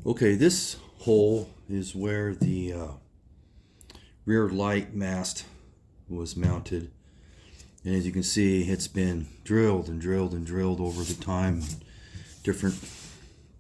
Okay, this hole is where the rear light mast was mounted. And as you can see, it's been drilled and drilled and drilled over the time, different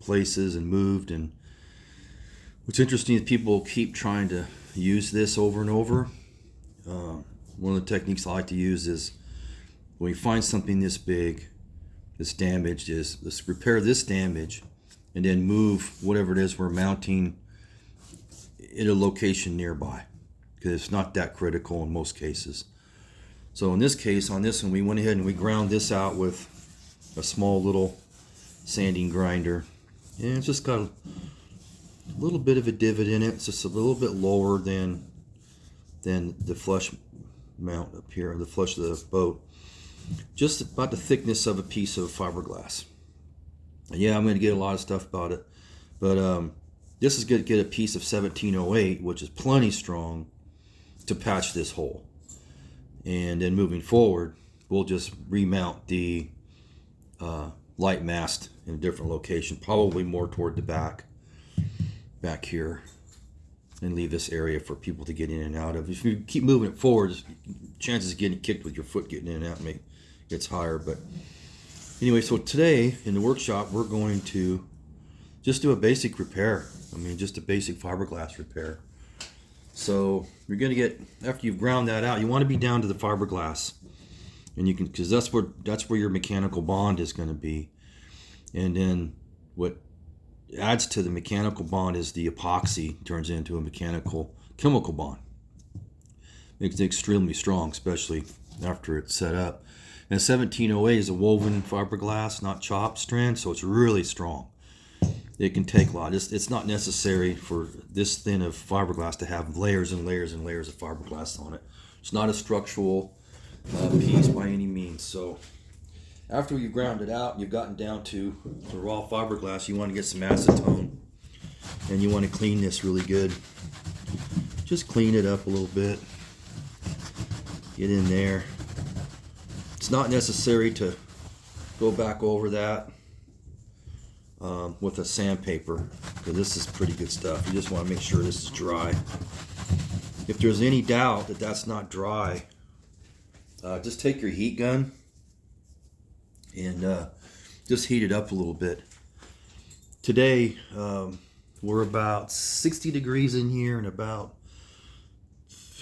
places and moved. And what's interesting is people keep trying to use this over and over. One of the techniques I like to use is when you find something this big, this damaged, is let's repair this damage and then move whatever it is we're mounting in a location nearby, because it's not that critical in most cases. So in this case, on this one, we went ahead and we ground this out with a small little sanding grinder, and it's just got a little bit of a divot in it. It's just a little bit lower than the flush mount up here, the flush of the boat. Just about the thickness of a piece of fiberglass. Yeah, I'm going to get a lot of stuff about it, but this is going to get a piece of 1708, which is plenty strong to patch this hole. And then moving forward, we'll just remount the light mast in a different location, probably more toward the back here, and leave this area for people to get in and out of. If you keep moving it forward, chances of getting kicked with your foot getting in and out gets higher. But anyway, so today in the workshop, we're going to just do a basic repair. I mean, just a basic fiberglass repair. So you're going to get, after you've ground that out, you want to be down to the fiberglass, and you can, because that's where your mechanical bond is going to be. And then what adds to the mechanical bond is the epoxy turns into a chemical bond. Makes it extremely strong, especially after it's set up. And 1708 is a woven fiberglass, not chopped strand, so it's really strong. It can take a lot. It's not necessary for this thin of fiberglass to have layers and layers and layers of fiberglass on it. It's not a structural piece by any means. So after you've ground it out and you've gotten down to the raw fiberglass, you want to get some acetone and you want to clean this really good. Just clean it up a little bit. Get in there. It's not necessary to go back over that with a sandpaper, because this is pretty good stuff. You just want to make sure this is dry. If there's any doubt that that's not dry, just take your heat gun and just heat it up a little bit. Today we're about 60 degrees in here and about,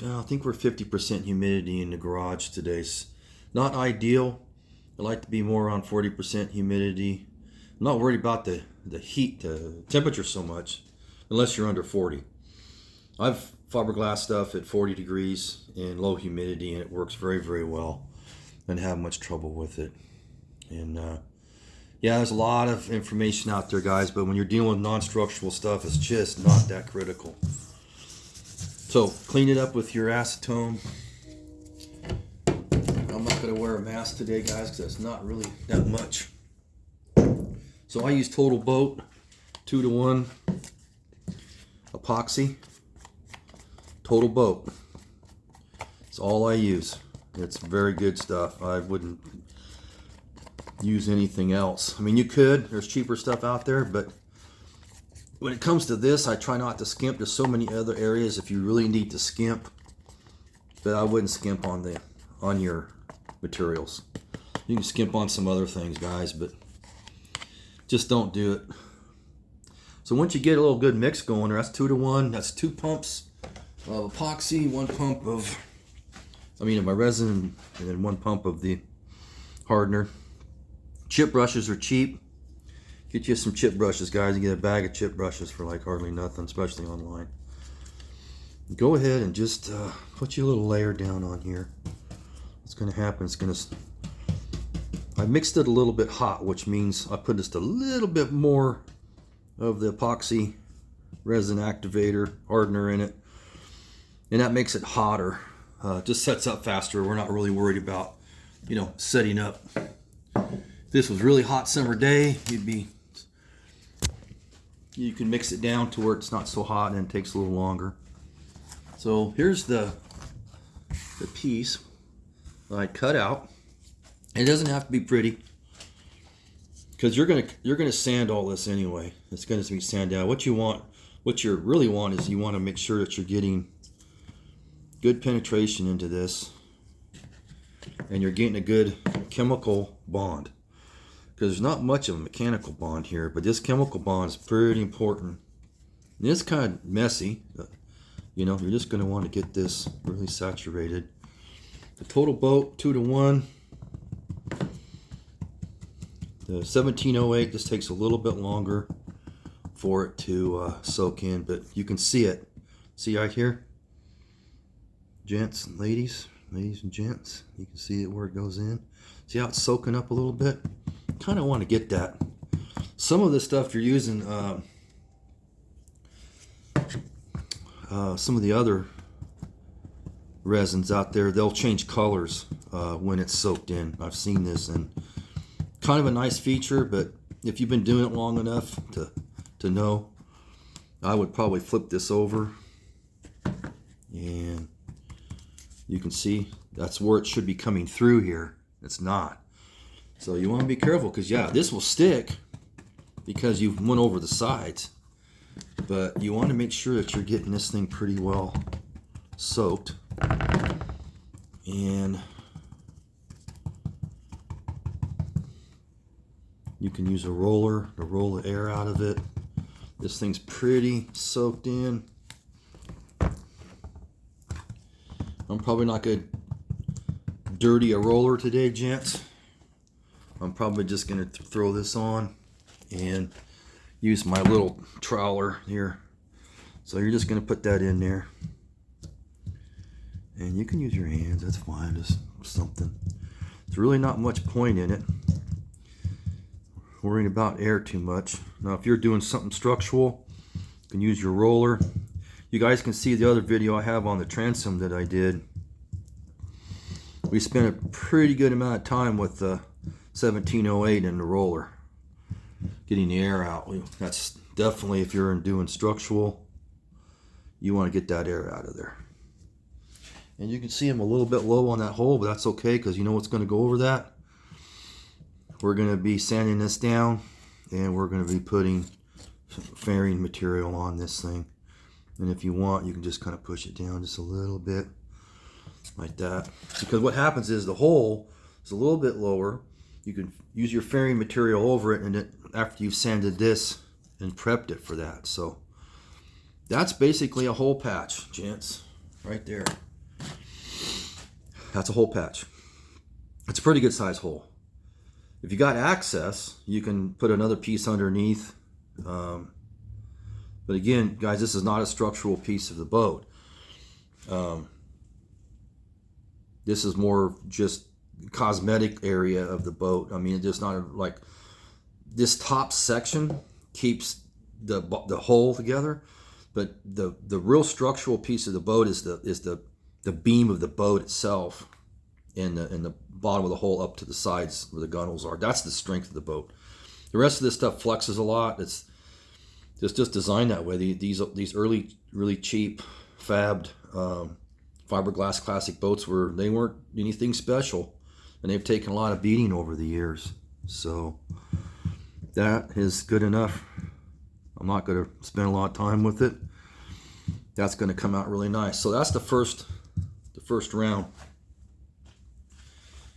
I think we're 50% humidity in the garage today. It's not ideal. I like to be more around 40% humidity. I'm not worried about the heat, the temperature so much, unless you're under 40. I've fiberglass stuff at 40 degrees and low humidity, and it works very, very well. I didn't have much trouble with it. And yeah, there's a lot of information out there, guys, but when you're dealing with non-structural stuff, it's just not that critical. So clean it up with your acetone. I'm not going to wear a mask today, guys, because it's not really that much. So I use Total Boat 2-to-1 epoxy. Total Boat. It's all I use. It's very good stuff. I wouldn't use anything else. I mean, you could. There's cheaper stuff out there, but when it comes to this, I try not to skimp. There's so many other areas if you really need to skimp, but I wouldn't skimp on your materials. You can skimp on some other things, guys, but just don't do it. So once you get a little good mix going, that's 2-to-1. That's 2 pumps of epoxy, 1 pump of my resin, and then 1 pump of the hardener. Chip brushes are cheap. Get you some chip brushes, guys. You get a bag of chip brushes for like hardly nothing, especially online. Go ahead and just put your little layer down on here. What's going to happen is I mixed it a little bit hot, which means I put just a little bit more of the epoxy resin activator hardener in it, and that makes it hotter. Just sets up faster. We're not really worried about, setting up. If this was really hot summer day, you can mix it down to where it's not so hot and it takes a little longer. So here's the piece I cut out. It doesn't have to be pretty. because you're gonna sand all this anyway. It's gonna be sand down. What you really want is you want to make sure that you're getting good penetration into this, and you're getting a good chemical bond. Because there's not much of a mechanical bond here, but this chemical bond is pretty important. And it's kind of messy. You know, you're just going to want to get this really saturated. The total boat, 2-to-1. The 1708 just takes a little bit longer for it to soak in, but you can see it. See right here? Gents and ladies and gents, you can see it where it goes in. See how it's soaking up a little bit? Kind of want to get that. Some of the stuff you're using, some of the other resins out there, they'll change colors when it's soaked in. I've seen this, and kind of a nice feature, but if you've been doing it long enough to know, I would probably flip this over, and you can see that's where it should be coming through here. It's not. So you want to be careful, because yeah, this will stick because you went over the sides, but you want to make sure that you're getting this thing pretty well soaked. And you can use a roller to roll the air out of it. This thing's pretty soaked in. I'm probably not going to dirty a roller today, gents. I'm probably just going to throw this on and use my little trawler here. So you're just going to put that in there. And you can use your hands, that's fine, just something. There's really not much point in it, worrying about air too much. Now if you're doing something structural, you can use your roller. You guys can see the other video I have on the transom that I did. We spent a pretty good amount of time with the 1708 and the roller, getting the air out. That's definitely, if you're doing structural, you want to get that air out of there. And you can see I'm a little bit low on that hole, but that's okay, because you know what's going to go over that? We're going to be sanding this down, and we're going to be putting fairing material on this thing. And if you want, you can just kind of push it down just a little bit like that, because what happens is the hole is a little bit lower. You can use your fairing material over it, and then after you've sanded this and prepped it for that. So that's basically a hole patch, gents, right there. That's a hole patch. It's a pretty good size hole. If you got access, you can put another piece underneath. But again, guys, this is not a structural piece of the boat. This is more just cosmetic area of the boat. I mean, it's just not like this top section keeps the hull together, but the real structural piece of the boat is the beam of the boat itself, and the bottom of the hull up to the sides where the gunnels are. That's the strength of the boat. The rest of this stuff flexes a lot. It's just designed that way. These early really cheap fabbed fiberglass classic boats they weren't anything special, and they've taken a lot of beating over the years. So that is good enough. I'm not going to spend a lot of time with it. That's going to come out really nice. So that's the first round.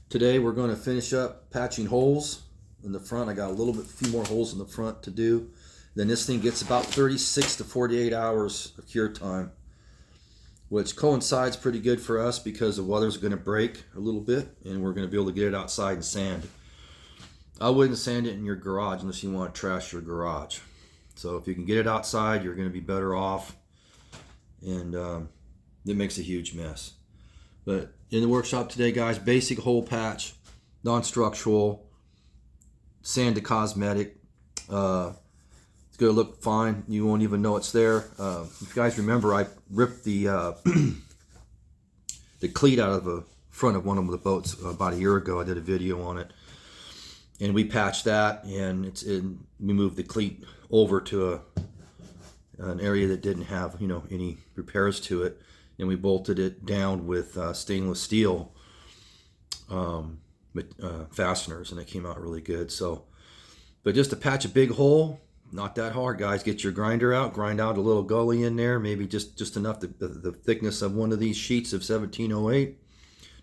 Today we're going to finish up patching holes in the front. I got a few more holes in the front to do. Then this thing gets about 36 to 48 hours of cure time, which coincides pretty good for us because the weather's going to break a little bit, and we're going to be able to get it outside and sand. I wouldn't sand it in your garage unless you want to trash your garage. So if you can get it outside, you're going to be better off, and it makes a huge mess. But in the workshop today, guys, basic hole patch, non-structural, sand to cosmetic. It's going to look fine. You won't even know it's there. If you guys remember, I ripped the cleat out of the front of one of the boats about a year ago. I did a video on it, and we patched that, and we moved the cleat over to an area that didn't have any repairs to it, and we bolted it down with stainless steel fasteners, and it came out really good. So But just to patch a big hole, not that hard, guys. Get your grinder out, grind out a little gully in there, maybe just enough the thickness of one of these sheets of 1708.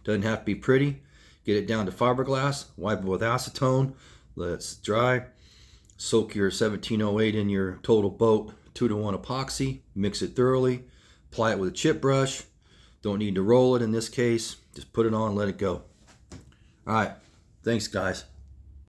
Doesn't have to be pretty. Get it down to fiberglass, wipe it with acetone, let it dry. Soak your 1708 in your total boat 2-to-1 epoxy, mix it thoroughly, apply it with a chip brush. Don't need to roll it in this case, just put it on and let it go. All right, thanks guys.